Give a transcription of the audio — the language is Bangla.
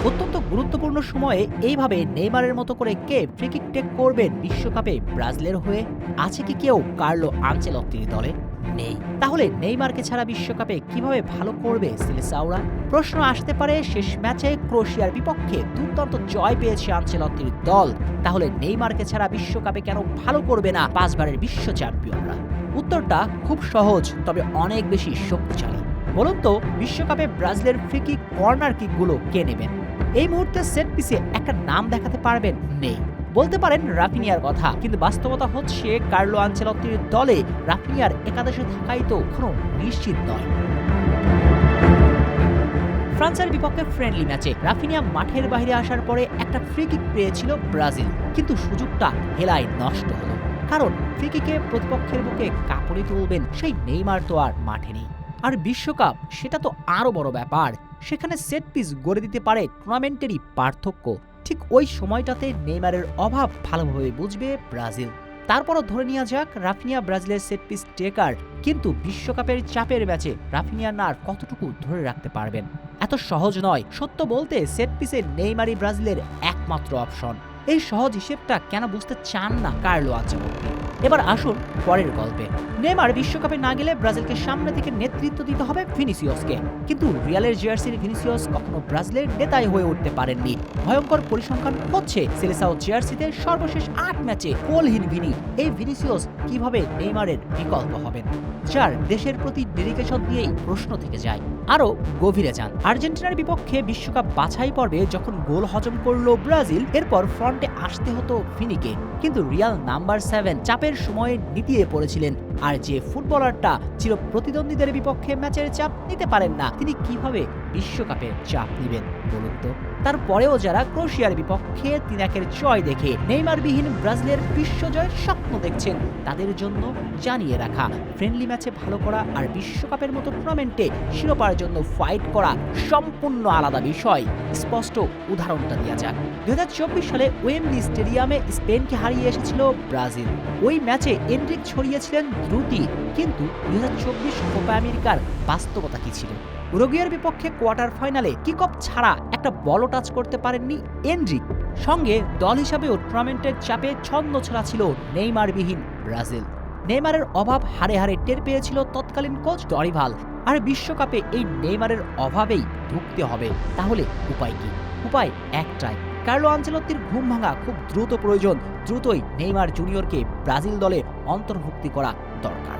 অত্যন্ত গুরুত্বপূর্ণ সময়ে এইভাবে নেইমারের মতো করে কে ফ্রিকিক টেক করবেন বিশ্বকাপে ব্রাজিলের হয়ে? আছে কি কেউ কার্লো আনচেলত্তির দলে? নেই। তাহলে নেইমারকে ছাড়া বিশ্বকাপে কিভাবে ভালো করবে সিলেসাওরা? প্রশ্ন আসতে পারে শেষ ম্যাচে ক্রোয়েশিয়ার বিপক্ষে দুর্দান্ত জয় পেয়েছে আনচেলত্তির দল, তাহলে নেইমারকে ছাড়া বিশ্বকাপে কেন ভালো করবে না 5 বারের বিশ্ব চ্যাম্পিয়নরা? উত্তরটা খুব সহজ, তবে অনেক বেশি শক্তিশালী। বলুন তো, বিশ্বকাপে ব্রাজিলের ফ্রিকিক কর্নার কিকগুলো কে নেবেন? এই মুহূর্তে সেট পিসে একটা নাম দেখাতে পারবেন? নেই। বলতে পারেন রাফিনিয়ার কথা, কিন্তু বাস্তবতা হচ্ছে কার্লো আনচেলত্তির দলে রাফিনিয়ার একাদশে থাকাই তো কোনো নিশ্চিত নয়। ফ্রান্সের বিপক্ষে ফ্রেন্ডলি ম্যাচে রাফিনিয়া মাঠের বাইরে আসার পরে একটা ফ্রি কিক পেয়েছিল ব্রাজিল, কিন্তু সুযোগটা হেলায় নষ্ট হলো। কারণ ফ্রি কিকে প্রতিপক্ষের বুকে কাপড়ে তুলবেন সেই নেইমার তো আর মাঠে নেই। আর বিশ্বকাপ, সেটা তো আরো বড় ব্যাপার। সেখানে সেট পিস গড়ে দিতে পারে টুর্নামেন্টেরই পার্থক্য। ঠিক ওই সময়টাতে নেইমারের অভাব ভালোভাবে বুঝবে ব্রাজিল। তারপরও ধরে নেওয়া যাক রাফিনিয়া ব্রাজিলের সেট পিস টেকার, কিন্তু বিশ্বকাপের চাপের ম্যাচে রাফিনিয়া না আর কতটুকু ধরে রাখতে পারবেন? এত সহজ নয়। সত্য বলতে সেট পিসে নেইমারই ব্রাজিলের একমাত্র অপশন। এই সহজ হিসেবটা কেন বুঝতে চান না কার্লো আনচেলত্তি? এবার আসুন পরের গল্পে। নেইমার বিশ্বকাপে না গেলে ব্রাজিলকে সামনে থেকে নেতৃত্ব দিতে হবে ভিনিসিয়াসকে, কিন্তু রিয়ালের জার্সির ভিনিসিয়াস কখনো ব্রাজিলের নেতাই হয়ে উঠতে পারেননি। ভয়ঙ্কর পরিসংখ্যান হচ্ছে সেলেসাও জার্সিতে সর্বশেষ 8 ম্যাচে গোলহীন ভিনি। এই ভিনিসিয়াস কিভাবে নেইমারের বিকল্প হবেন, যার দেশের প্রতি ডেডিকেশন নিয়েই প্রশ্ন থেকে যায়। আরও গভীরে যান। আর্জেন্টিনার বিপক্ষে বিশ্বকাপ বাছাই পর্বে যখন গোল হজম করলো ব্রাজিল, এরপর ফ্রন্টে আসতে হতো ভিনিকে, কিন্তু রিয়াল নাম্বার 7 চাপের সময়ে নিতিয়ে পড়েছিলেন। আর যে ফুটবলারটা চির প্রতিদ্বন্দ্বীদের বিপক্ষে ম্যাচের চাপ নিতে পারেন না, তিনি কিভাবে বিশ্বকাপে চাপ নেবেন বলুন তো? তারপরেও যারা ক্রোয়েশিয়ার বিপক্ষে 3-1 জয় দেখে নেইমারবিহীন ব্রাজিলের বিশ্বজয়ের স্বপ্ন দেখছেন, তাদের জন্য জানিয়ে রাখা, ফ্রেন্ডলি ম্যাচে ভালো করা আর বিশ্বকাপের মতো টুর্নামেন্টে শিরোপার জন্য ফাইট করা সম্পূর্ণ আলাদা বিষয়। স্পষ্ট উদাহরণটা দেওয়া যাক। 2024 সালে ওয়েম্বলি স্টেডিয়ামে স্পেনকে হারিয়ে এসেছিল ব্রাজিল। ওই ম্যাচে এনরিক ছড়িয়েছিলেন দ্রুতি, কিন্তু 2024 কোপা আমেরিকার বাস্তবতা কি ছিল? উরুগুয়ের বিপক্ষে কোয়ার্টার ফাইনালে কিক অফ ছাড়া একটা বলও টাচ করতে পারেননি এনরিক। সঙ্গে দল হিসাবেও টুর্নামেন্টের চাপে ছন্নছাড়া ছিল নেইমারবিহীন ব্রাজিল। নেইমারের অভাব হাড়ে হাড়ে টের পেয়েছিল তৎকালীন কোচ ডরিভাল। আর বিশ্বকাপে এই নেইমারের অভাবেই ঢুকতে হবে। তাহলে উপায় কি? উপায় একটাই, কার্লো আনচেলত্তির ঘুম ভাঙা খুব দ্রুত প্রয়োজন। দ্রুতই নেইমার জুনিয়রকে ব্রাজিল দলে অন্তর্ভুক্তি করা দরকার।